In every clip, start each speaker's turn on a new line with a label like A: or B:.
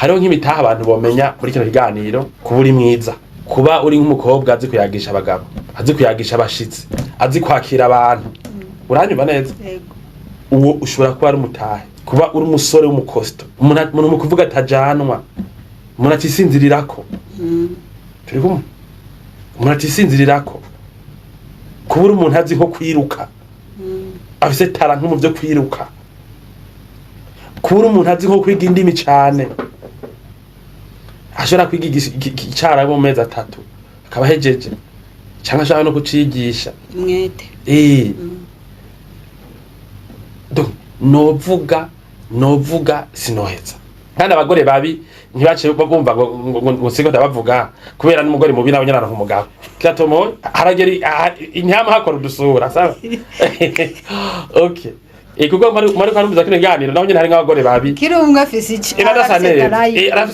A: hariho nk'imitaha abantu bomenya muri kino kiganiro kuba uri mwiza, kuba uri nk'umukobwa azi kuyagisha abagabo, azi kuyagisha abashitsi, azi kwakira abantu. Uranyumva neza? Uwo ushobora kuba ari umutahe, kuba uri umusore w'umukosto, umuntu mu kuvuga atajanwa, umuntu atisinzirirako. Turi kumwe? Umuntu atisinzirirako. Kuba uri umuntu azi nko kwiruka, afise tara nko mu byo kwiruka. Kuba uri umuntu azi nko kwiga indimi cyane, ashobora kwiga icara mu mezi 3 akaba hejeje, cyangwa ashaka no kucigisha
B: umwete.
A: Donc novuga sinoheza. Kandi abagore babi ntibace bumva ngo siko ndabavuga kubera n'umugore mubi nawe nyarana nk'umugabo. Kiratomo harageri intama hakora udusura sawa. Okay. Kuko muri kwanumbiza kino ganiro naho nyine hari nk'abagore babi.
B: Kirumwe afise iki?
A: Arafise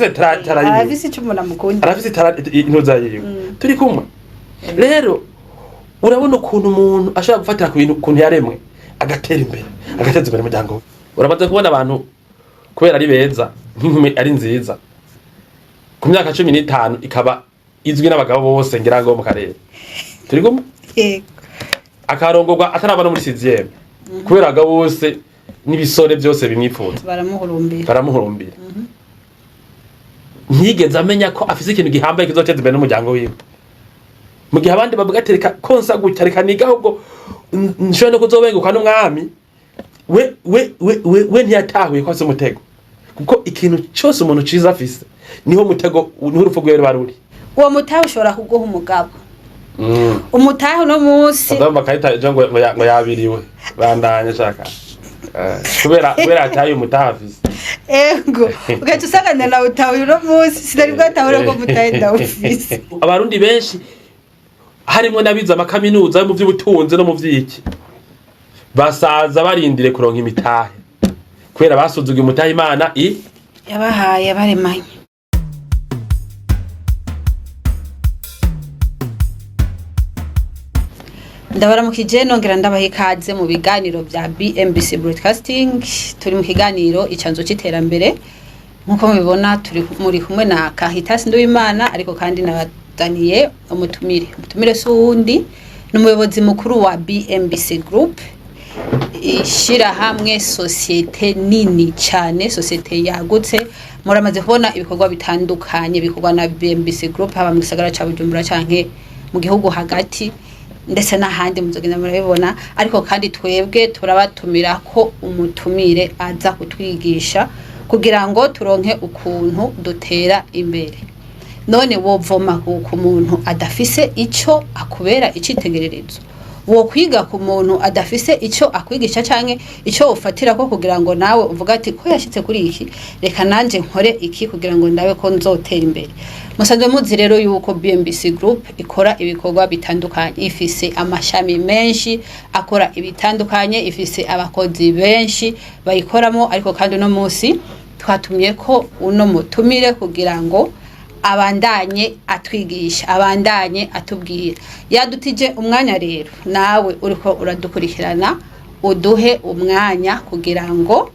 A: tarayi.
B: Arafise icyo mukunda.
A: Arafise tarayi intuza yiwe. Turi kumwe. Rero urabona ukuntu umuntu ashaka gufatira ku bintu ukuntu yaremwe agatera imbere, agateza imbere umuryango. Uramaze kubona abantu kubera ari beza, nk'inkumi ari nziza. Ku myaka 15 ikaba izwi n'abagabo bose ngira ngo mu karere. Turi kumwe?
B: Yego.
A: Akarongorwa atarabana muri 6e. Kubera abagabo bose n'ibisore byose bimwifuza. Baramuhurumbira. Ntiyigeze amenya ko afise ikintu gihambaye kizoteza imbere n'umuryango wiwe. Mu gihe abandi bavugatereka konsa gutya reka niga ahubwo nshobora no kuzobenguka n'umwami we ntiyatahuye ko ase umutego, kuko ikintu cyose umuntu ciza afise niho mutego niho urupfu rwe baruri.
B: Uwo mutahe ushobora kuguha umugabo. Umutahe no munsi
A: adamba kayita jango ngo yabiriwe bandanye shaka kubera ataye umutahe afise.
B: Ego ugaca usangana na utahe no munsi sinari bwatahure ko mutahe ndawufise.
A: Abarundi benshi harimo nabiza amakaminuza mu by'ubutunzi no mu vyiki basaza barindire kuronka imitahe kubera basuzuga umutahe Imana
B: yabahaye baremanye. Ndabaramukije nongera ndabaha ikaze mu biganiro bya BMBC Broadcasting. Turi mu kiganiro icanzo c'iterambere nkuko mubibona, turi muri kumwe na Kahitasi Nduwimana ariko kandi na Daniel umutumire sundi n'umuyobozi mukuru wa BMBC Group, ishira hamwe societe nini cyane, societe yagutse. Muramaze kubona ibikorwa bitandukanye bikorwa na BMBC Group haba mu gisagara ca Bujumbura canke mu gihugu hagati ndetse n'ahandi muzogenda murabibona. Ariko kandi twebwe turabatumira ko umutumire aza kutwigisha kugira ngo turonke ukuntu dutera imbere. None wovoma ku muntu adafise ico akubera icitegererezo, wo kwiga ku muntu adafise ico akwigisha canke ico ufatira ko kugira ngo nawe uvuga ati ko yashitse kuri iki reka nanje nkore iki kugira ngo ndabe ko nzotera imbere. Musanzwe muzi rero yuko BMBC Group ikora ibikorwa bitandukanye, ifise amashami menshi akora ibitandukanye, ifise abakozi benshi bayikoramo. Ariko kandi no munsi twatumye ko uno mutumire kugira ngo abandanye atwigisha, abandanye atubwira. Yadutije umwanya rero, nawe uriko uradukurikirana uduhe umwanya kugira ngo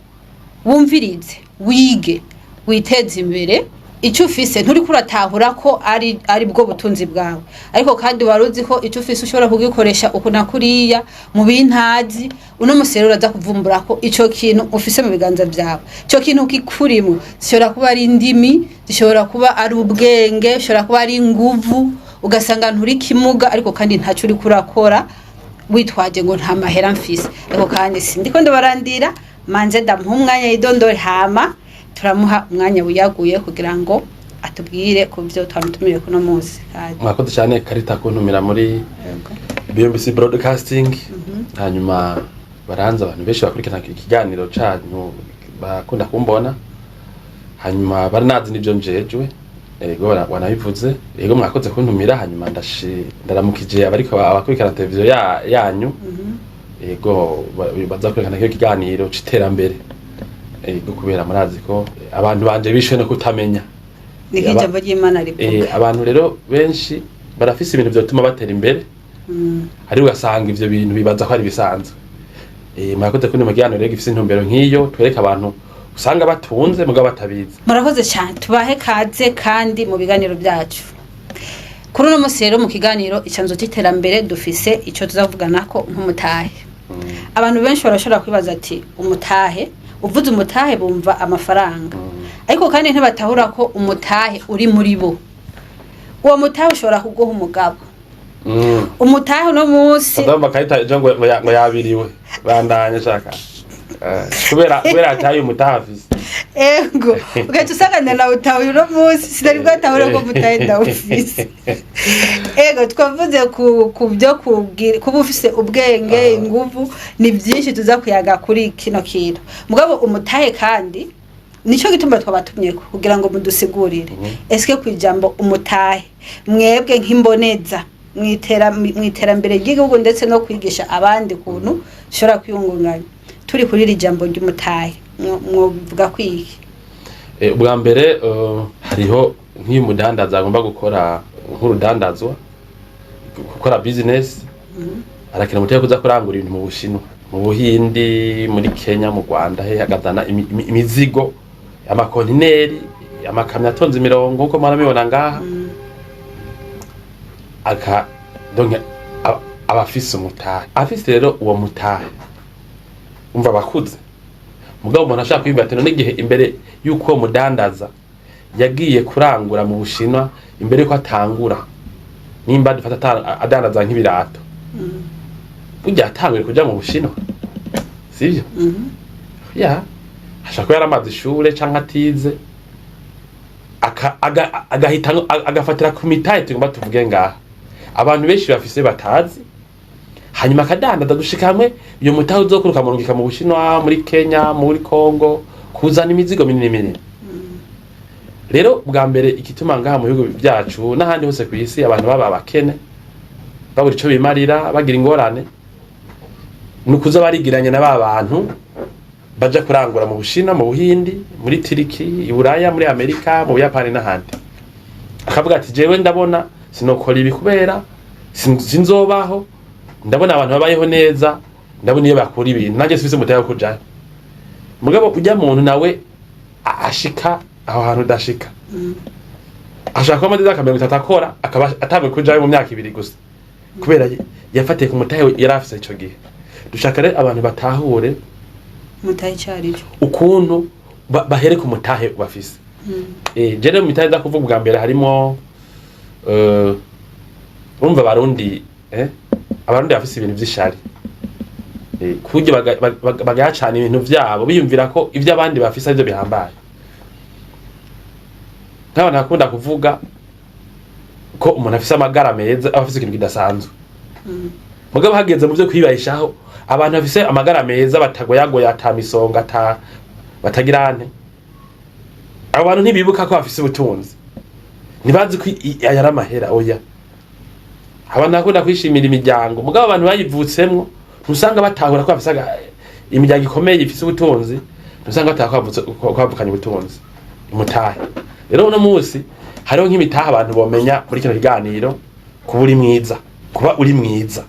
B: wumvirize, wige, witeze imbere. Icyo ufise nturi kuratahura ko ari bwo butunzi bwawe, ariko kandi waruzi ko icyo ufise ushobora kugikoresha uko nakuriya mu bintazi. Uno musero uraza kuvumbura ko ico kintu ufise mu biganza byawe, ico kintu kikurimo zishobora kuba ari indimi, zishobora kuba ari ubwenge, zishobora kuba ari inguvu, ugasanga nturi kimuga ariko kandi ntacyo uri kurakora witwaje ngo nta mahera mfise. Ariko kandi sindiko ndabarandira manje ndamuhumwanya idondore hama turamuha umwanya wiyaguye kugira ngo atubwire ku byo twamutumire kuno munsi.
A: Mwakoze cyane Karita kuntumira muri BMBC Broadcasting. Hanyuma baranza abantu benshi bakurikirana ikiganiro cyanyu bakunda kumbona, hanyuma baranazi nibyo njejwe. Ego wanabivuze, ego mwakoze kuntumira. Hanyuma ndaramukije abariko abakurikirana televiziyo yanyu. Ego bazakurikirana ikiganiro c'iterambere. Ego kubera murazi ko abantu banje bishwe no kutamenya
B: n'ijambo ry'Imana rivuga.
A: Abantu rero benshi barafise ibintu byotuma batera imbere, ari ugasanga ivyo bintu bibaza ko ari bisanzwe. Mwakoze kundi mugihano rero gifise intumbero nk'iyo twereka abantu usanga batunze mugabo batabizi.
B: murakoze cyane, tubahe kaze kandi mu biganiro byacu. Kuri uno munsi rero mu kiganiro icyanzo cy'iterambere dufise icyo tuzavugana ko nk'umutahe. Abantu benshi barashobora kwibaza ati umutahe, uvuze umutahe bumva amafaranga, ariko kandi ntibatahura ko umutahe uri muri bo. Uwo mutahe ushobora kuguha umugabo. Umutahe no munsi
A: Adama kayita ngo yabiriwe bandanye shaka kubera ataye umutahe afise.
B: Ego ugaca usangana na utawe no munsi sinari bwatahure ko mutahe ndawufise. Ego twavuze ku byo kuba ufise ubwenge inguvu ni byinshi tuza kuyaga kuri kino kintu. Mugabo umutahe kandi nico gituma twabatumye kugira ngo mudusigurire eske kwijambo umutahe mwebwe nk'imboneza mwiterambere ry'igihugu ndetse no kwigisha abandi kuntu shora kwiyungunganya turi kuri iri jambo ry'umutahe mwovuga kwiki?
A: Ubwa mbere hariho nk'umudandaza agomba gukora nk'urudandazwa gukora business arakina mutahe kuza kurangura ibintu mu Bushinwa, mu Buhindi, muri Kenya, mu Rwanda agazana imizigo amakontineri amakamyo atonze imirongo uko mwarabibona ngaha donc abafise umutahe afise rero uwo mutahe umva bakuze mugabo umuntu ashaka kwibatira n'igihe imbere yuko uwo mudandaza yagiye kurangura mu Bushinwa imbere yuko atangura nimba dufata adandaza nk'ibirato burya atanguye kuja mu Bushinwa sivyo ya ashaka yaramaze ishure canke atize agahita agafatira ku mitahe tugomba tuvuge ngaha abantu benshi bafise batazi hanyuma akadandaza gushika hamwe iyo mutahe uzokuruka murungika mu Bushinwa, muri Kenya, muri Kongo kuzana imizigo minini minini. Rero bwa mbere ikituma ngaha mu bihugu byacu n'ahandi hose ku isi abantu baba bakene babura ico bimarira bagira ingorane nukuza barigiranye na bantu baja kurangura mu Bushinwa, mu Buhindi, muri Turiki, i Buraya, muri Amerika, mu Buyapani n'ahandi. Akavuga ati jewe ndabona sinokora ibi kubera sinzobaho, ndabona abantu babayeho neza, ndabona iyo bakora ibintu nanjye sifise mutahe kujayo. Mugabo ujya muntu nawe ashika aho hantu dashika ashaka ko amadiza akamenya gutakora akaba atamwe kujayo mu myaka 2 gusa kubera yafatiye ku mutahe yarafise ico gihe. Dushaka rero abantu batahure
B: mutahe cyari
A: ukuntu bahere ku mutahe bafise. Jere mu mitahe ndakuvuga bwa mbere harimo umva barundi abarundi bafise ibintu vy'ishari kuje bagacana ibintu vyabo biyumvira ko ivyo abandi bafise arivyo bihambaye. Nk'abantu bakunda kuvuga ko umuntu afise amagara meza abafise ikintu kidasanzwe. Mugabo hageze mu byo kwibayishaho abantu bafise amagara meza batagoyagoya atamisonga batagirane. Abo bantu ntibibuka ko bafise ubutunzi. Nibazi ko ayara mahera oya. Abantu bakunda kwishimira imiryango mugabo abantu bayivutsemwo nusanga batahura ko bafise imiryango ikomeye ifise ubutunzi nusanga batahukavukanye ubutunzi umutahe. Rero uno munsi hariho nk'imitaha abantu bomenya muri kino kiganiro kuba uri mwiza
B: kuba uri mwiza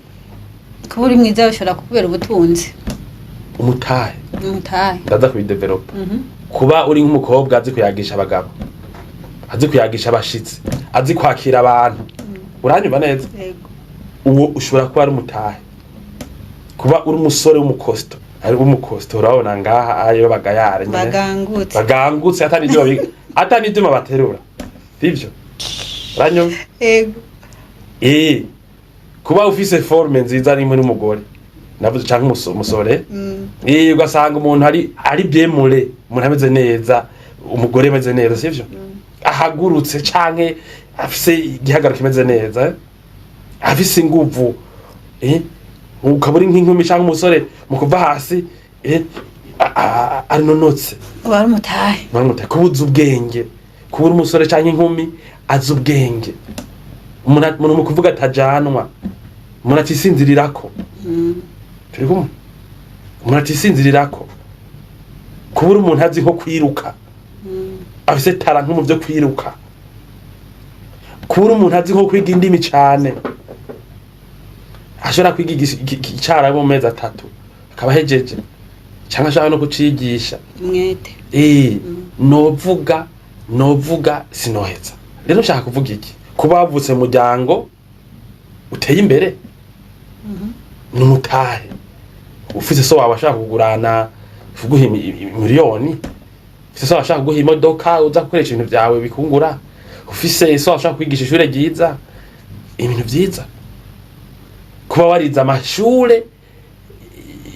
B: bishobora kubera ubutunzi
A: umutahe ndaza kubidevelopa kuba uri nk'umukobwa azi kuyagisha abagabo azi kuyagisha abashitsi azi kwakira abantu uranyumva neza uwo ushobora kuba ari umutahe kuba uri umusore w'umukosto ari umukosto urabona ngaha ayo bagayare bagangutse atani ibyuma baterura sivyo uranyumva kuba ufise forme nziza ari muri umugore navuze canke umusore ugasanga umuntu ari byemure umuntu ameze neza umugore ameze neza sivyo ahagurutse canke afise igihagararo kimeze neza afise inguvu ukaburi nk'inkumi canke umusore mu kuva hasi arinonotse
B: bari mutahe
A: kubuza ubwenge kubura umusore canke inkumi azi ubwenge umuntu mu kuvuga atajanwa umuntu atisinzirirako turi kumwe umuntu atisinzirirako kubura umuntu azi nko kwiruka afise tara nko mu byo kwiruka kubura umuntu azi nko kwiga indimi cane ashobora kwiga icara mu mezi 3 akaba hejeje cyangwa ashaka no kucigisha
B: umwete
A: novuga sinoheza. Rero nshaka kuvuga iki, kuba wavutse mu muryango uteye imbere n'umutahe ufise so wabashaka kugurana kuguha miliyoni, ufise so wabashaka kuguha imodoka uza gukoresha ibintu byawe bikungura, ufise so wabashaka kwigisha ishure ryiza, ibintu byiza. Kuba warize amashure,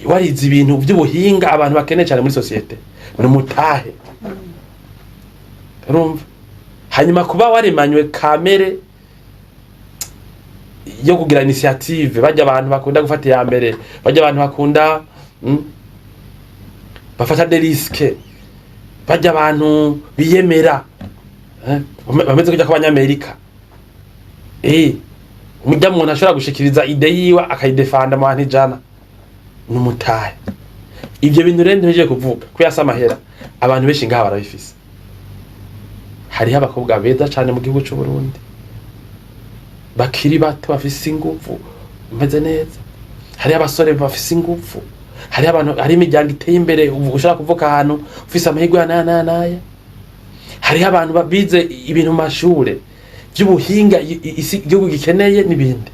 A: warize ibintu by'ubuhinga abantu bakeneye cyane muri societe, n'umutahe. Urumva? Hanyuma kuba waremanywe kamere yo kugira initiative, bajya abantu bakunda gufata ya mbere, bajya abantu bakunda bafata des risques, bajya abantu biyemera, bameze kujya kw'Abanyamerika. Umujya muntu ashobora gushikiriza ide yiwe akayidefanda mu bantu ijana, n'umutahe. Ibyo bintu rero ntegereje kuvuga ko yasa amahera abantu benshi ngaha barabifise. Hariho abakobwa beza cyane mu gihugu cy'u Burundi, bakiri bato bafise ingufu meze neza. Hariho abasore bafise ingufu, hariho abantu, hari imiryango iteye imbere ushaka kuvuka ahantu ufise amahirwe ya. Hariho abantu bize ibintu mu mashure by'ubuhinga igihugu gikeneye n'ibindi.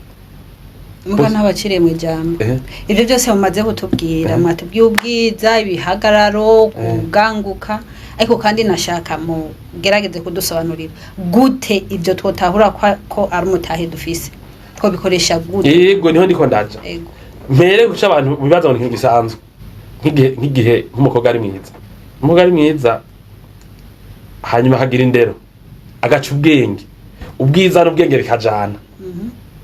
B: Muga n'abakire mu jambo. Ibyo byose mumaze kutubwira, mwatubwiye ubwiza, ibihagararo, kuganguka, ariko kandi nashaka mu gerageze kudusobanurira gute ibyo twotahura ko ari umutahe dufise, two bikoresha gute.
A: Yego niho ndiko ndaja. Mpere guca abantu bibaza ngo bisanzwe nk'igihe nk'umukobwa ari mwiza, umukobwa ari mwiza hanyuma hagira indero, agaca ubwenge, ubwiza n'ubwenge bikajana.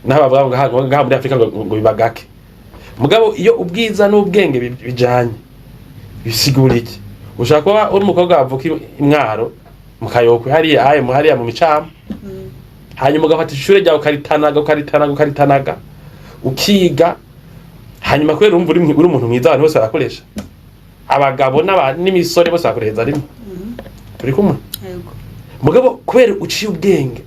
A: Naho bavuga ngo ngaha muri Afrika ngo bibagake. Mugabo iyo ubwiza n'ubwenge bijanye bisigura iki? Ushaka kuba uri umukobwa wavuka imwaro mukayokwe hariya mu micamo, hanyuma ugafata ishure ryawe ukaritanaga ukiga, hanyuma kwera urumva uri umuntu mwiza abantu bose barakoresha, abagabo n'imisore bose barakoresha rimwe. Turi kumwe? Mugabo kubera uciye ubwenge,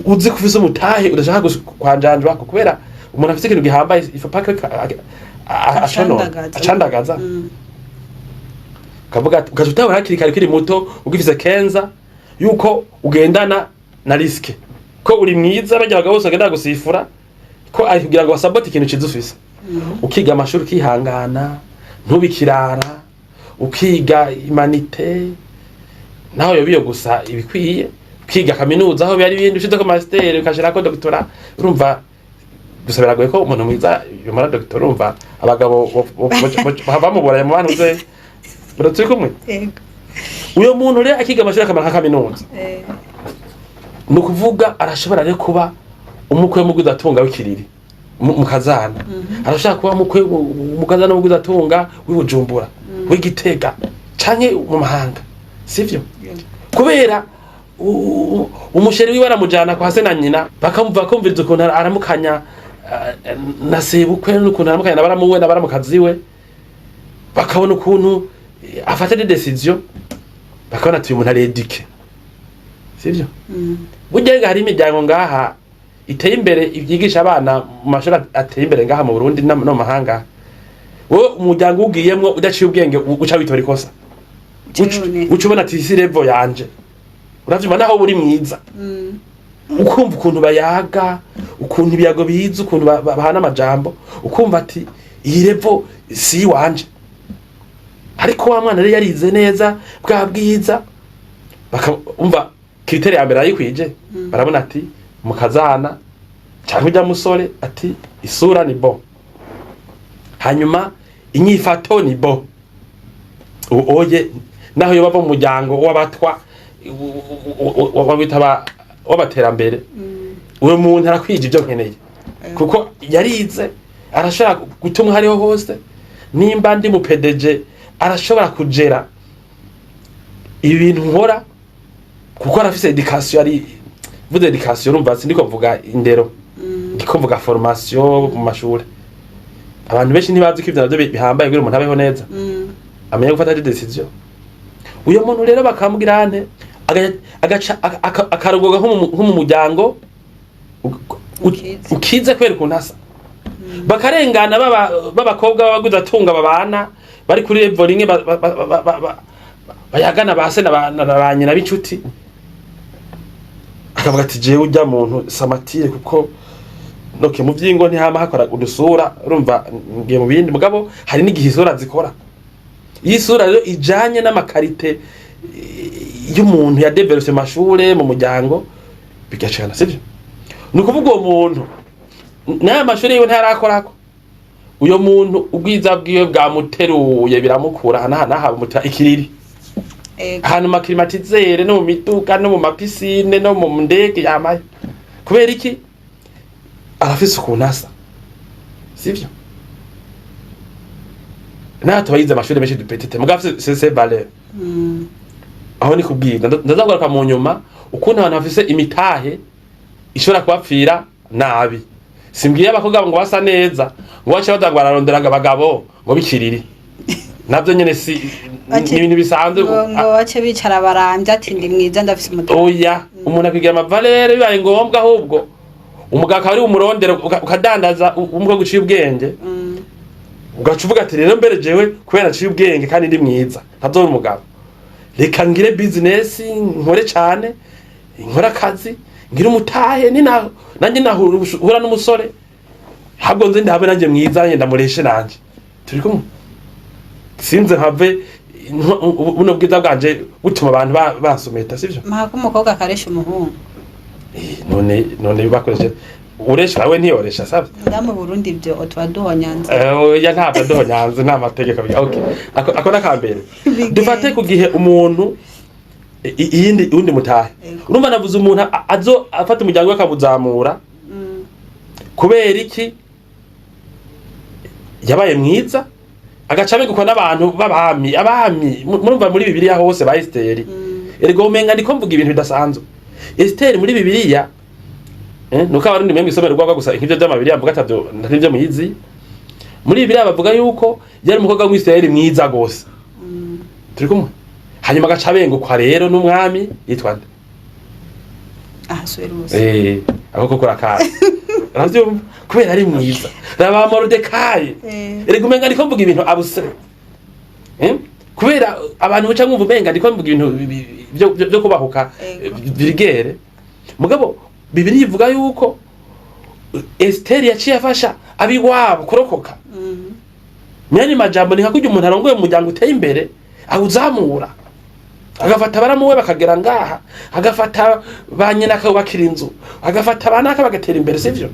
A: uzi kufise umutahe udashaka kwanjanjwa kubera umuntu afite ikintu gihambaye ifapaka acandagaza. Kavuga ukajutabara hakiri kare kiri muto ugifise kenza yuko ugendana na riske, ko uri mwiza bajya abagabo bose bagenda gusifura ko ari kugira ngo basabote ikintu kizufise. Ukiga amashuri ukihangana, ntubikirara, ukiga imanite, naho yo biyo gusa ibikwiye, ukiga kaminuza aho byari bindi ushitse ko master ukashira ko doctora. Urumva gusabira goye ko umuntu mwiza yomara doctor, urumva abagabo bamuburaye mu bantu ze turi kumwe. Uyo muntu rero akiga amashuri akamara nka kaminuza, ni ukuvuga arashobora rero kuba umukwe mu gudatunga w'ikiriri mu Kazana, arashaka kuba mu Kazana mu gudatunga w'Ibujumbura, w'Igitega canke mu mahanga, sivyo? Kubera umusheri wiwe aramujana kwa se na nyina, bakamva kumviriza ukuntu aramukanya na sebukwe, n'ukuntu aramukanya nabaramuwe nabaramukaziwe, bakabona ukuntu afata des décisions, bakabona ati uyu muntu aredike, sivyo? Burya hari imiryango ngaha iteye imbere ibyigisha abana mu mashuri ateye imbere ngaha mu Burundi no mu mahanga. Wowe umuryango ugiyemwo udaciye ubwenge uca witora ikosa, ucubona ati isi level yanje, uravyuma naho uri mwiza, ukumva ukuntu bayaga, ukuntu ibiyago biza, ukuntu bahana amajambo, ukumva ati iyi level si wanje. Ariko wa mwana rero yarize neza bwa bwiza, bakumva kritere ya mbere ayikwije, barabona ati mu Kazana cyangwa ujya musore ati isura ni bo, hanyuma inyifato ni bo. Oye naho yo bava mu muryango w'abatwa wabita w'abaterambere, uwo muntu arakwije ibyo nkeneye kuko yarize, arashaka gutuma hariho hose. Nimba ndi mu PDG arashobora kugera ibintu nkora kuko arafise education, ari vuze education, urumva sindiko mvuga indero, ndiko mvuga formation mu mashuri. Abantu benshi ntibazi ko ivyo navyo bihambaye kugira umuntu abeho neza, amenye gufata decision. Uyo muntu rero bakambwira ante agaca akarogoga nko mu muryango ukize kwera kuntasa, bakarengana babakobwa bagudatunga babana bari kuri level rimwe bayagana base na ba nyina b'inshuti akavuga ati jewe ujya muntu samatire kuko noke mu vyingo ntihama hakora udusura urumva ngiye mu bindi mugabo hari n'igihe isura zikora iyi sura rero ijanye n'amakarite y'umuntu ya developse mashure mu muryango bigacana sivyo nukuvuga uwo muntu n'aya mashure yiwe ntarakorako uyo muntu ubwiza bwiwe bwamuteruye biramukura hana muta ikiriri ahantu maklimatizere no mu miduga no mu mapisine no mu ndege yamaye kubera iki arafise ukunasa sivyo tubayize amashuri menshi dupetite mugafise c'est valeur aho ni kubwira ndazagaruka mu nyuma ukuntu abantu bafise imitahe ishobora kubapfira nabi simbwiye abakobwa ngo basa neza ngo bace badangwa bararonderaga abagabo ngo bikiriri navyo nyene si ibintu bisanzwe
B: ngo bace bicara barambye ati ndi mwiza ndafise umutwe
A: oya umuntu akwigira amavalere bibaye ngombwa ahubwo umugaka ari umurondero ukadandaza umukobwa uciye ubwenge ugaca uvuga ati rero mbere jewe kubera aciye ubwenge kandi ndi mwiza ntazora umugabo reka ngire business nkore cyane nkora akazi ngire umutahe nanjye nahura n'umusore habwo nze ndabe nanjye mwiza nanjye ndamureshe nanjye turi kumwe sinze have buno bwiza bwanje butuma abantu basometa sivyo
B: mahako umukobwa akaresha umuhungu
A: none bakoreshe uresha bawe ntiyoresha savye
B: ndamu Burundi byo otwa duhonyanza
A: ya ntabwo duhonyanza nta mategeko biga okay ako nakambere dufate ku gihe umuntu undi mutahe urumva navuze umuntu azo afata umuryango we akabuzamura kubera iki yabaye mwiza agaca begukwa n'abantu b'abami murumva muri Bibiliya hose ba Esteri ergo umenga ndiko mvuga ibintu bidasanzwe Esteri muri Bibiliya nuko abarundi mwemwe isomero rwagwa gusa nk'ivyo by'amabiriya mvuga atavyo ntivyo muyizi muri Bibiliya bavuga yuko yari umukobwa w'Isirayeli mwiza gose turi kumwe hanyuma agaca bengukwa rero n'umwami yitwa nde
B: Ahasuerus
A: aho kokora kazi ravyo kubera ari mwiza raba Moridekayi erega umenga ndiko mvuga ibintu abusere kubera abantu buca mwumva umenga ndiko mvuga ibintu byo kubahuka virigere mugabo Bibiliya ivuga yuko Esteri yaciye afasha abiwabo kurokoka myani majambo ni hakujya umuntu arongoye mu muryango uteye imbere awuzamura agafata baramuwe bakagera ngaha agafata banyina akabakira inzu agafata abanaka bagatera imbere sivyo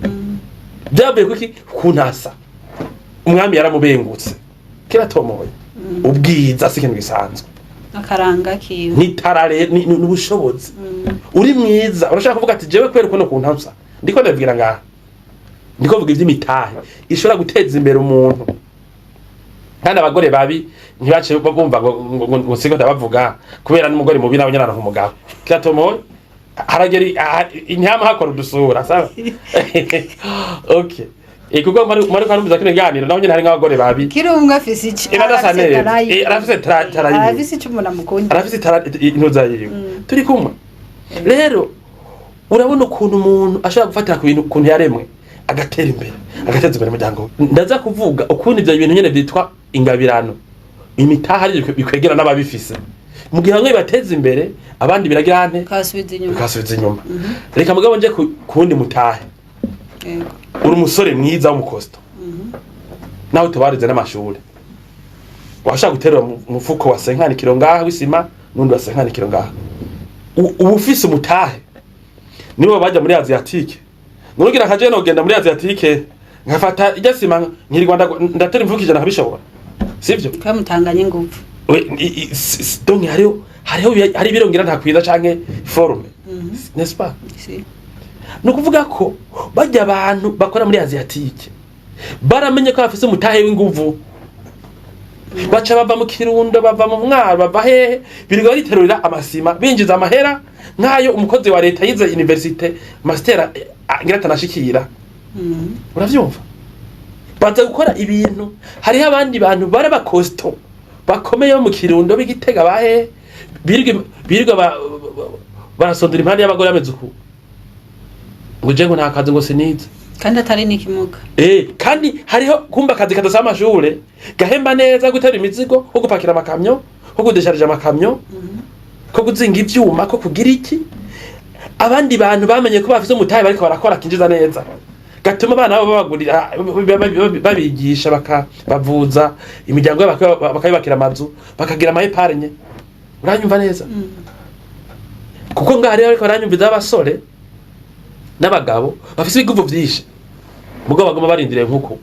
A: byabuye kuki kuntasa umwami yaramubengutse kiratomoye ubwiza sikintu gisanzwe
B: akaranga kiwe
A: nitarare n'ubushobozi uri mwiza urashaka kuvuga ati jewe kwera uko kuntamsa ndiko ndavugira ngaha ndiko mvuga ivy'imitahe ishobora guteza imbere umuntu kandi abagore babi ntibace bumva ngo siko ndabavuga kubera n'umugore mubi nawe nyana nk'umugabo kiratomoye harageri inyama hakora udusura sawa okay kuko mari kanumbiza kino ganiro naho nyine hari nk'abagore babi
B: kirumwe afise iki
A: arafise tarayi
B: arafise icumuna mukundi
A: arafise intuza yiwe turi kumwe rero urabona ukuntu umuntu ashobora gufatira ku bintu ukuntu yaremwe agatera imbere agateza imbere umuryango ndaza kuvuga ukuntu ivyo bintu nyene byitwa ingabirano imitaha ari bikwegera n'ababifise mu gihe bamwe bateza imbere abandi biragira ante kasubiza inyuma reka mugabo nje kundi mutahe uri umusore mwiza w'umukosto nawe tubarize n'amashuri washaka guterura umufuko wa 50 kilo ngaha wisima nundi wa 50 kilo ngaha ubufise umutahe nibo bajya muri Asiatique nurugira kaje no genda muri Asiatique nkafata ijya sima nkiri Rwanda ndatera imvukije nakabishobora sivyo
B: kamutanganye nguvu
A: donc hari birongira ntakwiza canke forme n'est-ce pas
B: si
A: no kuvuga ko bajya abantu bakora muri Asiatique baramenye ko bafise umutahe w'inguvu baca bava mu Kirundo bava mu Mwaro bava hehe birigo bariterurira amasima binjiza amahera nkayo umukozi wa leta yize universite master ngira tanashikira uravyumva baza gukora ibintu hari abandi bantu bare bakosto bakomeye mu Kirundo b'Igitega bahe birigwa barasondera impande y'abagore bameze uko ngo je ngo nakaze ngo sinize
B: kandi atari n'ikimuga
A: kandi hariho kumba akazi kadasaba amashure gahemba neza gutera imizigo ko gupakira amakamyo ko kudesharija amakamyo ko kuzinga ivyuma ko kugira iki abandi bantu bamenye ko bafite umutahe bariko barakora kinjiza neza gatuma abana babo babagurira babigisha bakabavuza imiryango bakayubakira amazu bakagira ama epargne uranyumva neza kuko ngari ariko baranyumviza abasore n'abagabo bafise ibiguvu vyinshi mugo bagoma barindiriye nkuko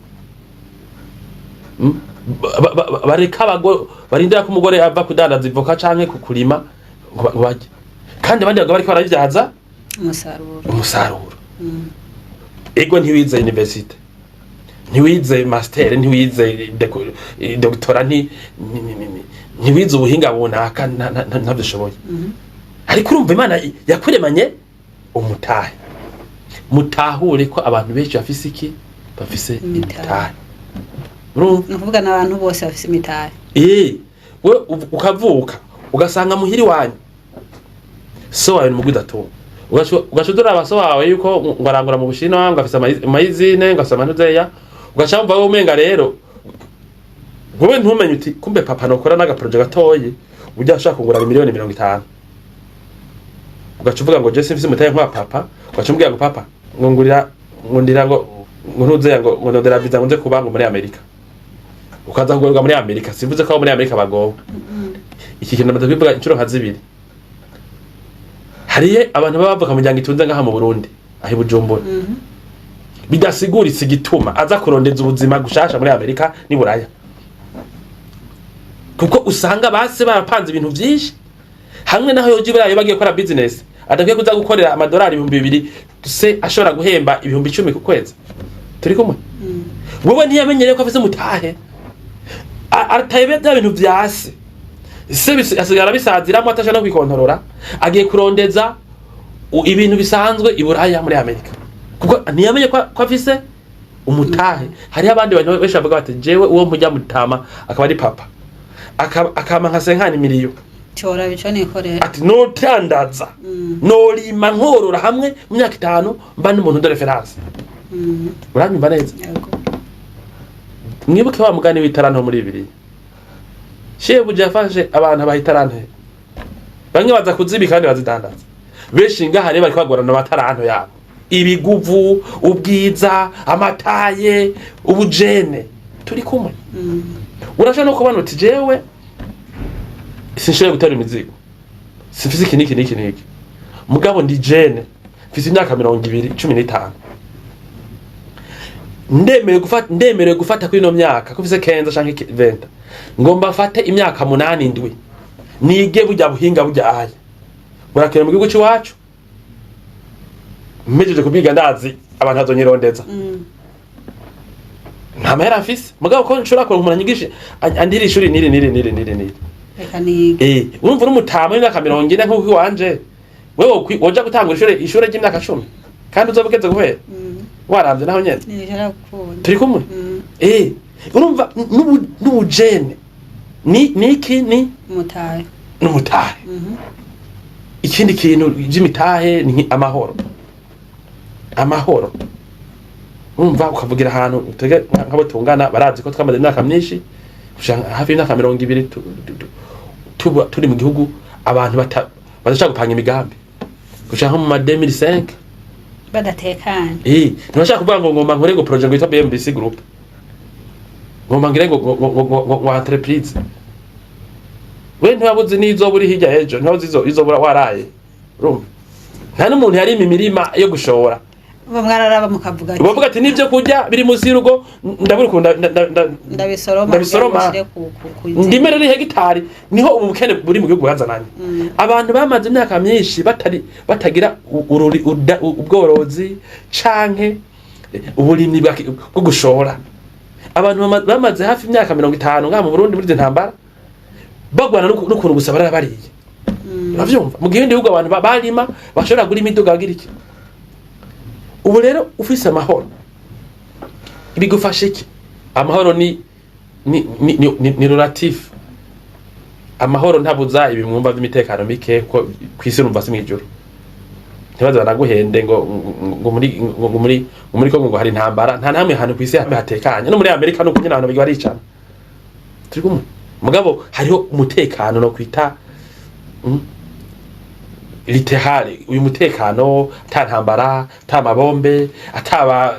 A: bareka abago barindira ko umugore ava kudandaza ivoka canke kukurima ngo baje kandi abandi bagabo bariko baravyaza umusaruro ego ntiwize university ntiwize master ntiwize doctora ntiwize ubuhinga bunaka ntabishoboye ariko urumva Imana yakuremanye umutahe mutahure ko abantu benshi bafise iki bafise imitahe
B: nukuvuga n'abantu bose bafise imitahe
A: we ukavuka ugasanga muhiri wanyu so wawe mugudato ugashudura abaso wawe yuko ngwarangura mu Bushinwa ngafise amayizine ngafise amantuzeya ugashamba wowe umenga rero wowe ntumenye uti kumbe papa nokora naga project gatoye ujya ashaka kugura miliyoni 50 ugacuvuga ngo Jesse mfise mutaye nkwa papa ugacumbwira ngo papa ngundira ngo ntuzeya ngo ndondera visa ngo nze kubango muri Amerika ukaza kugurwa muri Amerika simvuze ko muri Amerika bagowe iki kintu namaze kwivuga incuro nka zibiri hariye abantu babavuka mu muryango itunze ngaha mu Burundi ahi Bujumbura bidasiguritse igituma aza kurondeza ubuzima gushasha muri Amerika ni Buraya kuko usanga base barapanze ibintu vyinshi hamwe naho yoje Buraya bagiye gukora business adakwiye kuza gukorera amadolari 2000 se ashobora guhemba 10,000 ku kwezi turi kumwe wowe ntiyamenyereye ko afise mutahe arataye bya bintu vyase se asigara bisaziramo atashana kwikontorora agiye kurondeza ibintu bisanzwe i Buraya muri Amerika kuko ntiyamenye ko afise umutahe hari abandi bantu benshi bavuga bati jewe uwo mujya mutama akaba ari papa akama nka 50 miliyo
B: cyora bico nikorera
A: ati no tandaza no lima nkorora hamwe mu myaka 5 mba n'umuntu de reference uranyumva neza mwibuke wa mugani w'itaranto muri bibiri shebu jafashe abantu abahitarante bamwe baza kuzibi kandi bazidandaza benshi ngahare bari kwagorana amataranto yabo ibiguvu ubwiza amataye ubujene turi kumwe urashaka no kubana uti jewe sinshobora gutera imizigo sifise iki mugabo ndi jene mfise imyaka 2015 ndemerewe gufata kuri no myaka kufise kenza canke 20 ngomba fate imyaka 8 ndwi nige bujya buhinga bujya aye murakera mu gihugu cy'iwacu mmejeje kubiga ndazi abantu azonyirondeza nta mahera afise mugabo ko nshobora ko umuntu anyigishe andira ishuri niri
B: reka ni
A: urumva n'umutama w'imyaka 40 nk'uko wanje wewe woja gutangura ishuri ry'imyaka 10 kandi uzobugeze guhera waramvye naho nyene turi kumwe urumva n'ubujene niki ni
B: mutahe
A: n'umutahe ikindi kintu by'imitahe ni amahoro urumva ukavugira ahantu utege nk'abo tungana barazi ko twamaze imyaka myinshi gushanga hafi y'imyaka 20 turi mu gihugu abantu badashaka gupanga imigambi gushanga mu 2005
B: badatekanye
A: ntibashaka kuvuga ngo ngomba nkore ngo project yitwa BMBC group ngomba ngire ngo entreprise we ntiwabuze nizo buri hirya hejo ntiwabuze izo waraye urumva nta n'umuntu yari imirima yo gushora
B: mwararaba mukavuga ati
A: bavuga ati nivyo kurya biri munsi y'urugo ndabirukunda
B: ndabisoroma
A: ndimere ni hegitari niho ubu bukene buri mu gihugu hazananye abantu bamaze imyaka myinshi batagira ubworozi canke uburimyi bwo gushora abantu bamaze hafi imyaka 50 ngaha mu Burundi muri ntambara bagwana n'ukuntu gusa barabariye uravyumva mu gihe ndihugu abantu barima bashobora gura imiduga bagira iki ubu rero ufise amahoro ibigufasha iki amahoro ni relatif amahoro ntabuza ibimwumva by'imitekano mike ko kwisi numva si mwijuru ntibaza banaguhende ngo muri Kongo ngo hari intambara, nta namwe hano kwisi hatekanye, no muri Amerika no kunyina abantu baricana. Turi kumwe mugabo hariho umutekano no kwita literale, uyu mutekano ata ntambara, ata mabombe, ataba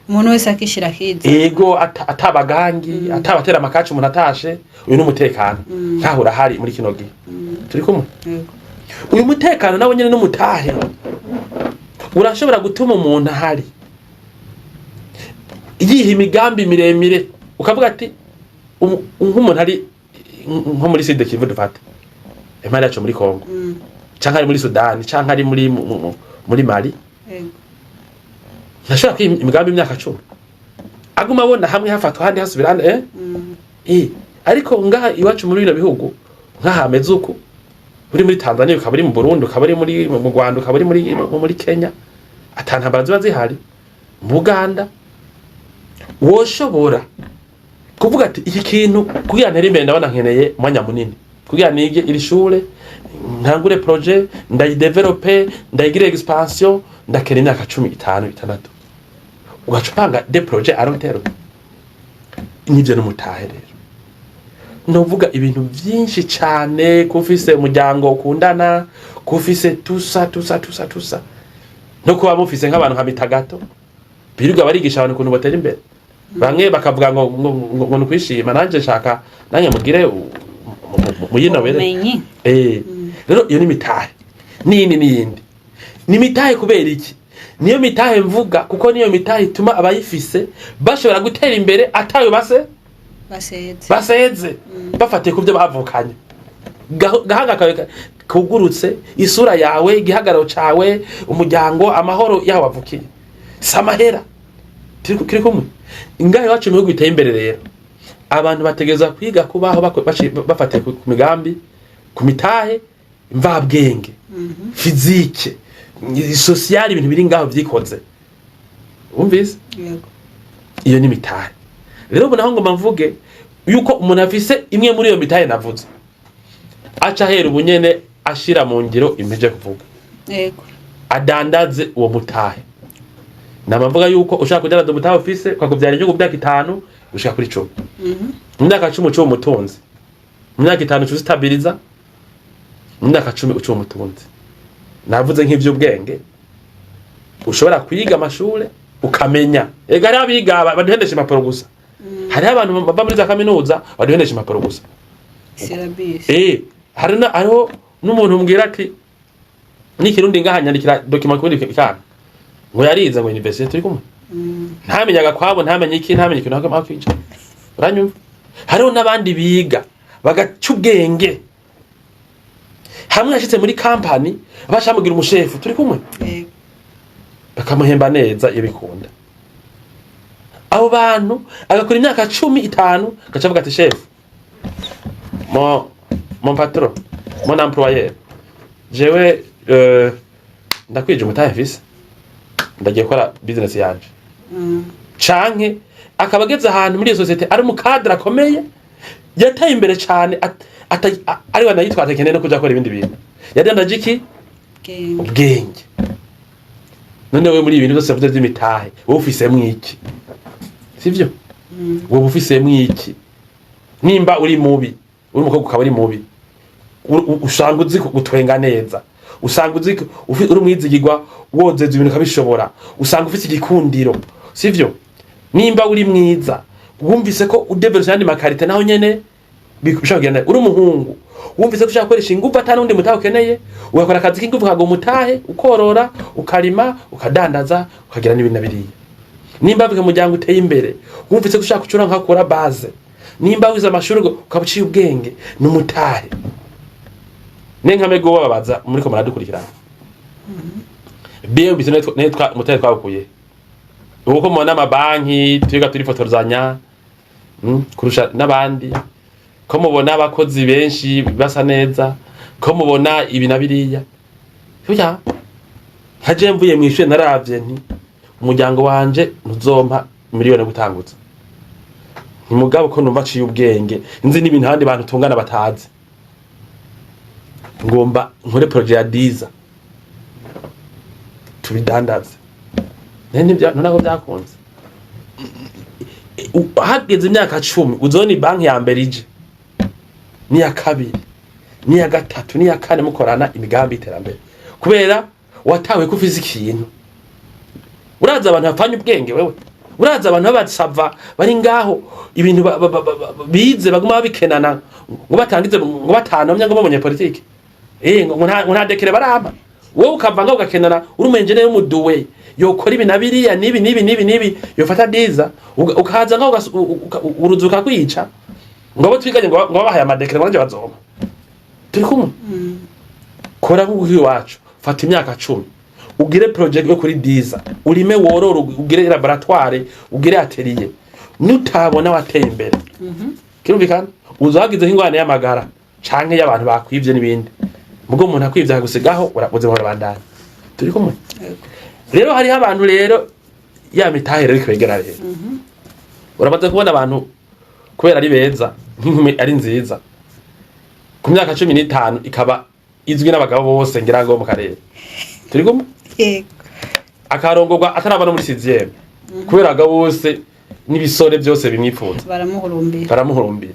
B: umuntu wese akishira kiza,
A: ego atabagangi, atabatera amakaci umuntu atashe, uyu n'umutekano nkahura hari muri kino gihe. Turi kumwe uyu mutekano nawe nyene n'umutahe urashobora gutuma umuntu ahari yiha imigambi miremire, ukavuga ati nk'umuntu ari nko muri Sud Kivu dufate Imana yacu muri Kongo, canke ari muri Sudani, canke ari muri Mali, ntashobora kwiha imigambi imyaka 10 aguma abona hamwe hafatwa handi hasubira handi ariko ngaha iwacu muri bino bihugu ngaha hameze uko, uri muri Tanzania, ukaba uri mu Burundi, ukaba uri mu Rwanda, ukaba uri muri Kenya, atantambara ziba zihari mu Buganda, woshobora kuvuga ati iki kintu kugira ntera imbere ndabona nkeneye umwanya munini kugira nige iri shure, ntangure projet, ndayidevelope, ndayigire expansion, ndakena imyaka 15 6, ugacupanga de projet arotero n'ivyo n'umutahe rero. Novuga ibintu byinshi cyane, kufise umuryango ukundana, kufise tusa no kuba mufise nk'abantu nka Mitagato birirwa barigisha abantu kuntu batera imbere, bamwe bakavuga ngo nukwishima, nanje nshaka nange mugire muyinobere rero iyo ni mitahe niyindi ni mitahe. Kubera iki niyo mitahe mvuga? Kuko niyo mitahe ituma abayifise bashobora gutera imbere atayo baseze bafatiye ku byo bavukanye. Gahanga kawe kugurutse, isura yawe, igihagararo cawe, umuryango, amahoro yawe wavukiye, samahera. Turi kumwe ingahe wacu mu bihugu biteye imbere rero, abantu bategeza kwiga kubaho bafatiye ku migambi, ku mitahe mvabwenge, fizike, sociale, ibintu biri ngaho vyikoze. Umvise iyo ni mitahe rero. Naho ngo mvuge yuko umuntu afise imwe muri iyo mitahe navuze, aca hera ubunyene ashira mu ngiro impeje kuvuga, adandaze uwo mutahe. Namavuga yuko ushaka kudandaza umutahe ufise kwakuvyara igihugu byaka 5 gushika kuri 10, mu myaka 10 cyo umutunzi, mu myaka 5 cyo stabiliza, mu myaka 10 cyo umutunzi. Navuze nk'ivy'ubwenge, ushobora kwiga amashure ukamenya, ega ari abiga baduhendesha impapuro gusa, hari abantu baba muri za kaminuza baduhendesha impapuro gusa. Hariho n'umuntu umbwira ati n'ikirundi ngahanyandikira document kundi kana ngo yariza ngo university. Turi kumwe ntamenyaga kwabo, ntamenye iki, ntamenye ikintu nako makwica, uranyumva. Hariho n'abandi biga bagaca ubwenge, hamwe yashitse muri company bashamugira umushefu. Turi kumwe bakamuhemba neza iyo bikunda. Abo bantu agakora imyaka 15 gacavuga ati chef, mon patron, mon employeur, jewe ndakwije umutahe visa, ndagiye gukora business yanje. Canke akabageza ahantu muri societe ari mu cadre akomeye, yataye imbere cyane, ari wanayitwa atekene no kuja gukora ibindi bintu, yadandaje iki ubwenge. None we muri ibintu byose vuze by'imitahe wowe ufisemo iki? Sivyo wowe ufisemo iki? Nimba uri mubi, uri umukobwa ukaba uri mubi, usanga uzi gutwenga neza, usanga uzi uri umwizigirwa, wozeza ibintu kabishobora, usanga ufite igikundiro, sivyo? Nimba uri mwiza, wumvise ko udevelopment yandi makarite naho nyene bikushagenda, uri umuhungu wumvise ko ushaka koresha ingufu atari undi mutahe ukeneye, ugakora akazi k'ingufu kago mutahe, ukorora, ukarima, ukadandaza, ukagira n'ibintu biriya. Nimba bwe mujyango uteye imbere, wumvise ko ushaka kucura nkakora base, nimba wize amashuri ukabuciye ubwenge, n'umutahe. Nenkamego bababaza muri ko maradukurikirana. Biyo bisone netwa mutahe twabukuye. Uko mubona amabanki twiga turifotozanya kurusha n'abandi, ko mubona abakozi benshi basa neza, ko mubona ibi nabiriya. Oya haje mvuye mwishure naravye nti umuryango wanje ntuzompa miliyoni gutangutsa. Nimugabo ko numva ciye ubwenge, nzi n'ibintu handi bantu tungana batazi. Ngomba nkore projet ya Diza. tubidandaze none byakunze hageze imyaka 10 uzoni banki ya mbere ije niya kabiri niya gatatu niya kane mukorana imigambi iterambere kubera watawe kufise ikintu uraza abantu bapfanye ubwenge wewe uraza abantu babasava bari ngaho ibintu bize baguma babikenana ngo batangize ngo batanomya ngo babonye politike ngo nta dekere barama wowe ukava ngaho ugakenana uri umenjene y'umuduwe yokora ibi nabiriya nibi yofata diza ukaza ngaho uruzuka kwica ngo abo twiganye ngo babahaye amadekere ngo nanje bazoma turi kumwe kora nk'uyu wacu fata imyaka 10 ugire project yo kuri diza urime wororo ugire laboratoire ugire atelier nutabona wateye imbere kirumvikana uzagize ingwane y'amagara canke y'abantu bakwivye nibindi mugo umuntu akwivye agusigaho urabuze mu bandana turi kumwe rero hari abantu rero ya mitahe rero kwegera rero urabaze kubona abantu kubera ari beza nk'inkumi ari nziza ku myaka 15 ikaba izwi n'abagabo bose ngira ngo mu karere turi kumwe akarongorwa atarabana muri 6e kubera abagabo bose n'ibisore byose bimwifuza baramuhurumbira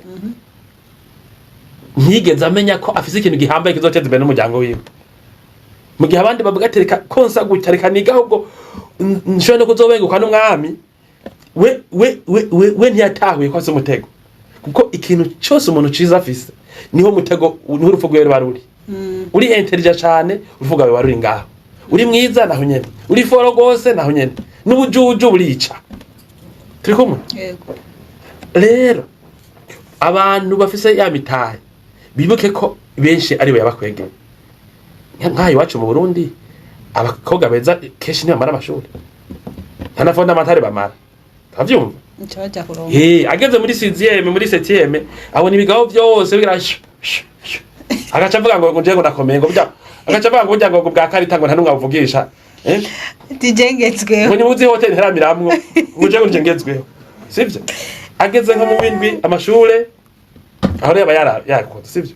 A: ntigeze amenya ko afise ikintu gihambaye kizoteza imbere n'umuryango wiwe mu gihe abandi bavuga atereka konsa gutareka niga ahubwo nshobora no kuzobenguka n'umwami we ntiyatahuye ko ase umutego kuko ikintu cyose umuntu ciza afise niho mutego niho urupfu rwe baruri uri intelligent cyane uvuga we waruri ngaho uri mwiza naho nyene uri foro gose naho nyene n'ubujuju burica turi kumwe rero abantu bafise ya mitahe bibuke ko benshi ari we yabakwegeye nkayi wacu mu Burundi abakobwa beza keshi ni amara amashuri ntana fondamentale bamara avyumva
B: ncaja kuronka
A: ageze muri 6e muri 7e abona ibigabo byose bigira agaca avuga ngo nje ngo nakomeye ngo bya agaca avuga ngo ngo bwa karita ngo nta numwe avugisha
B: dijengetsweho
A: ngo nimuzi hotel nteramiramwo ngo nje ngezweho sivyo ageze nko mu windwi amashure aho reba yakoze sivyo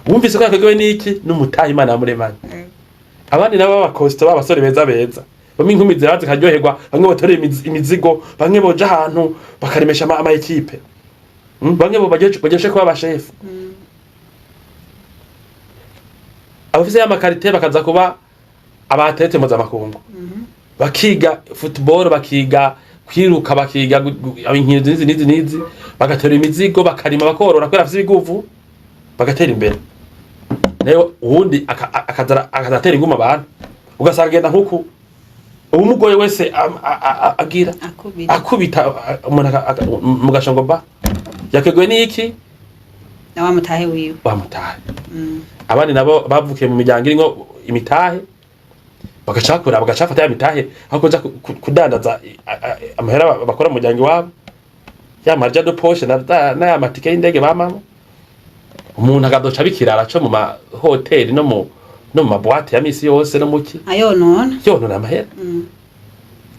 A: wumvise ko yakogewe niki n'umutahi Imana yamuremanye abandi nabo babakosto babasore beza bamwe inkumi zirazi karyoherwa bamwe batore imizigo bamwe boja ahantu bakaremesha ama equipe bamwe bo bageshe kuba abashefu abafise y'amakarite bakaza kuba abatete mpuzamakungu bakiga football bakiga kwiruka bakiga inkino nizi bagatera imizigo bakarima bakorora kubera afise ibiguvu bagatera imbere nayo ubundi akazatera inguma abantu ugasanga genda nkuko umugoye wese agira akubita umuntu mu gashongo ba yakegwe niki
B: na wa mutahe wiwe
A: abandi nabo bavukiye mu miryango iringo imitahe bagacafata ya mitahe aho kuza kudandaza amahera bakora mu muryango wabo ya marja de poche na ya matike y'indege bamamo umuntu agadoca bikirara cyo mu ma hotel no mu maboîte ya misi yose no muki yonona amahera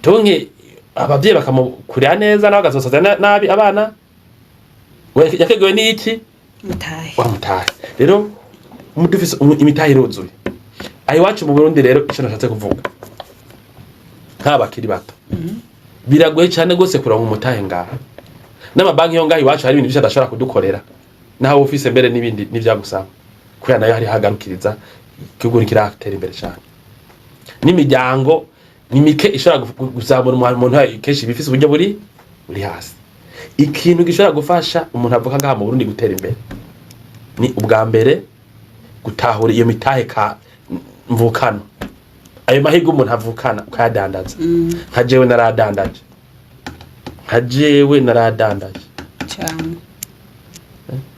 A: tonke abavyeyi bakamukurira neza nawe agasosaza nabi abana yakegwe niki mutahe rero umudufise imitahe iruzuye ayi wacu mu Burundi rero ico nashatse kuvuga nk'abakiri bato biragoye cyane gose kuronka umutahe ngaha n'amabanki yo ngaha iwacu hari ibintu byinshi adashobora kudukorera naho ufise mbere n'ibindi n'ivyagusaba kuya nayo hari hagarukiriza igihugu kiratera imbere cyane n'imiryango nimike ishobora gusabura umuntu kenshi bifise uburyo buri hasi ikintu gishobora gufasha umuntu avuka ngaha mu Burundi gutera imbere ni ubwa mbere gutahura iyo mitahe ka mvukano ayo mahigo umuntu avukana ukayadandaza nka jewe naradandaje
B: cyane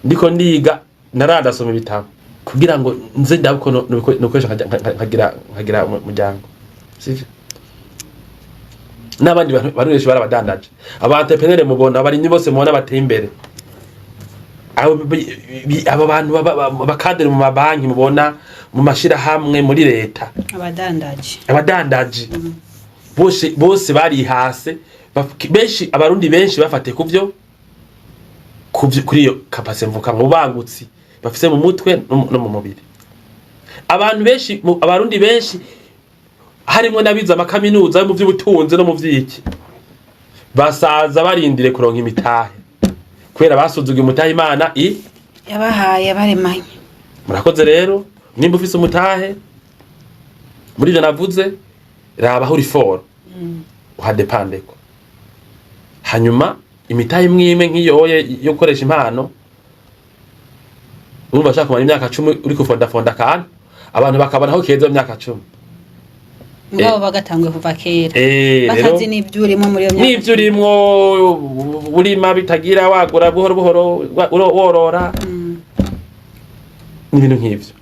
A: ndiko ndiga naradasoma ibitabo kugira ngo nze ndabuko nukoresha nkagira umuryango sivyo n'abandi baruresha barabadandaje abantrepreneur mubona abarinyi bose mubona bateye imbere abo bantu bakadere mu mabanki mubona mu mashira hamwe muri leta abadandaje bose bari hase benshi abarundi benshi bafate kuvyo kuri iyo kapase mvuka mu bangutsi bafise mu mutwe no mu mubiri abantu benshi abarundi benshi harimo n'abize amakaminuza yo mu by'ubutunzi no mu vyiki basaza barindire kuronka imitahe kubera basuzuga umutahe Imana
B: yabahaye baremanye.
A: Murakoze rero nimba ufise umutahe muri ivyo navuze raba aho uri foro uhadepandeko hanyuma imitahe imwe nk'iyoye yo gukoresha impano urumva ashaka kumara imyaka 10 uri kufondafonda akantu abantu bakabona aho keza mu myaka 10
B: ngabo bagatangwe kuva kera bakazi n'ibyo urimo muri iyo myaka
A: n'ibyo urimo burima bitagira wagura buhoro buhoro worora n'ibintu nk'ivyo.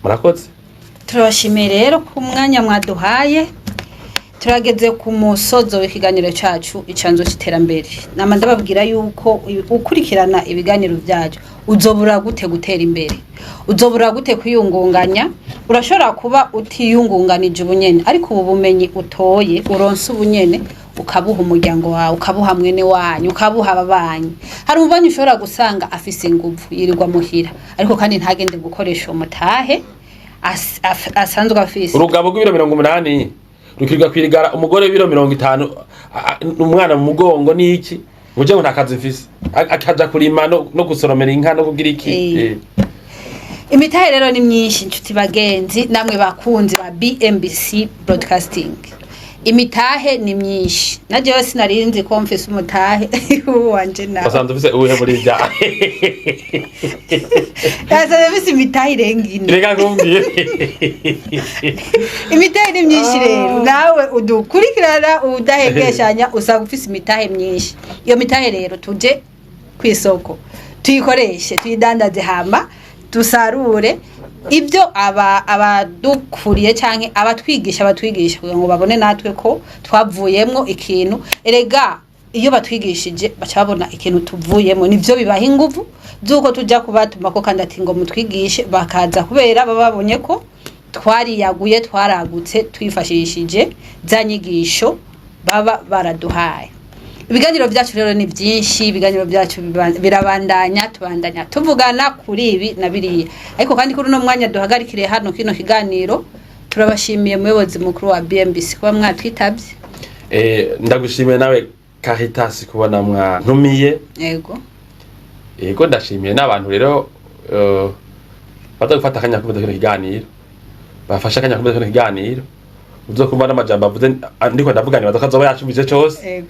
A: Murakoze
B: turabashimiye rero ku mwanya mwaduhaye turageze ku musozo w'ikiganiro cyacu icanzo cy'iterambere nama ndababwira yuko ukurikirana ibiganiro byacu uzobura gute gutera imbere uzobura gute kwiyungunganya urashobora kuba utiyungunganije ubunyene ariko ubu bumenyi utoye uronse ubunyene ukabuha umuryango wawe ukabuha mwene wanyu ukabuha ababanyi hari umubanyi ushobora gusanga afise inguvu yirirwa muhira ariko kandi ntagende gukoresha umutahe asanzwe afise
A: urugabo rw'ibiro 180 rukirwa kwirigara umugore w'ibiro 50 umwana mu mugongo niki muje ngo ntakazi mfise akaja kurima no gusoromera inka no kugira iki
B: imitahe rero ni myinshi nshuti bagenzi namwe bakunzi ba BMBC Broadcasting imitahe ni myinshi naje yose narinzi ko mfise umutahe wanje nawe
A: basanze ufise ubuhe muri bya
B: yasanze mfise imitahe irengine
A: reka kumbwiye
B: imitahe ni myinshi rero nawe udukurikirana udahegeshanya usanga ufise imitahe myinshi iyo mitahe rero tuje kwisoko tuyikoreshe tuyidandaze hama dusarure ibyo abadukuriye canke abatwigisha kugira ngo babone natwe ko twavuyemwo ikintu erega iyo batwigishije baca babona ikintu tuvuyemo nivyo bibaha inguvu zuko tujya kubatuma ko kandi ati ngo mutwigishe bakaza kubera babonye ko twariyaguye twaragutse twifashishije za nyigisho baba baraduhaye. Ibiganiro byacu rero ni byinshi ibiganiro byacu birabandanya tubandanya tuvugana kuri ibi na biriya ariko kandi kuri no mwanya duhagarikire hano kino kiganiro turabashimiye muyobozi mukuru wa BMBC kuba mwatwitabye
A: ndagushimiye nawe Caritas kubona mwantumiye yego ndashimiye n'abantu rero batagufata akanya kumva kino kiganiro bafasha akanya kumva kino kiganiro uzokumva n'amajambo avuze ndiko ndavugana bakazoba yacumije cyose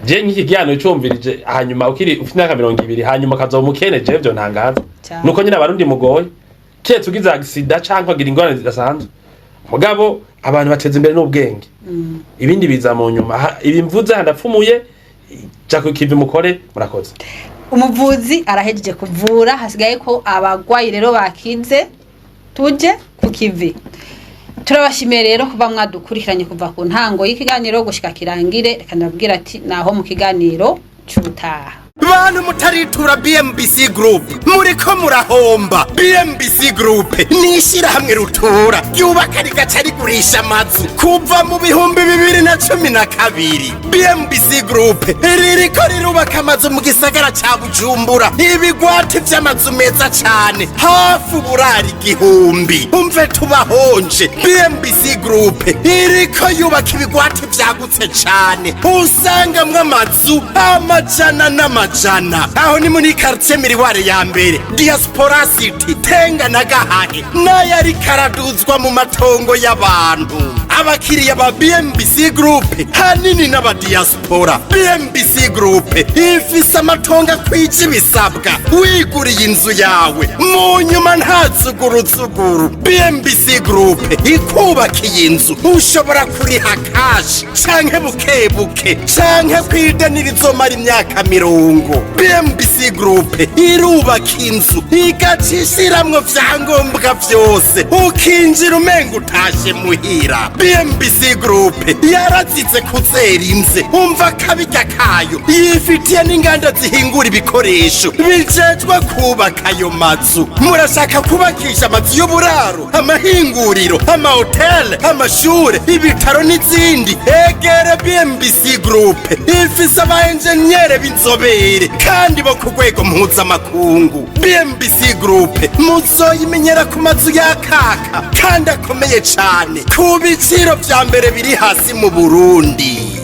A: je nk'iki gihano cyumvirije hanyuma ukiri ufite imyaka 20 hanyuma kazo mukene je byo ntangaza nuko nyine abarundi mugoye ketse ugize accident canke agira ingorane zidasanzwe mugabo abantu bateze imbere n'ubwenge ibindi biza mu nyuma ibi mvuze handapfumuye jako kivi mukore murakoze.
B: Umuvuzi arahejeje kuvura hasigaye ko abagwayi rero bakize tuje ku kivi. Turabashimiye rero kuba mwadukurikiranye kuva ku ntango y'ikiganiro gushika kirangire reka ndabwira ati naho mu kiganiro cy'ubutaha.
C: Bantu mutaritura BMBC Group muriko murahomba. BMBC Group nishira hamwe rutura yubaka rigaca rigurisha amazu kuva mu bihumbi 2012. BMBC Group ririko rirubaka amazu mu gisagara ca Bujumbura ibigwati vy'amazu meza cane hafi uburari igihumbi. Umve tubahonje BMBC Group iriko yubaka ibigwati vyagutse cane usangamwe amazu amajana n'amajana. Aho ni muri quartier Miriware ya mbere Diaspora City Tenga na Gahage nayari karaduzwa mu matongo y'abantu. Abakiriya ba BMBC Group hanini n'aba diaspora. BMBC Group ifise amatongo kwije bisabwa wiguriye inzu yawe mu nyuma ntatsuguruzuguru. BMBC Group ikubakiye inzu ushobora kuriha cash canke bukebuke canke kwidanirizo mari imyaka 50. BMBC Group irubaka inzu igacishiramwo vyangombwa vyose ukinjira umenga utashe muhira. BMBC Group yarazize kuzera imze umva kabirya kayo yifitiye n'inganda zihingura ibikoresho bijejwe kubaka ayo mazu. Murashaka kubakisha amazu y'uburaro, amahinguriro, amahoteli, amashure, ibitaro n'izindi? Egera BMBC Group ifise aba enjenyere b'inzobere kandi bo ku rwego mpuzamakungu. BMBC Group muzoyimenyera ku mazu y'akaka kandi akomeye cane ku biciro vya mbere biri hasi mu Burundi.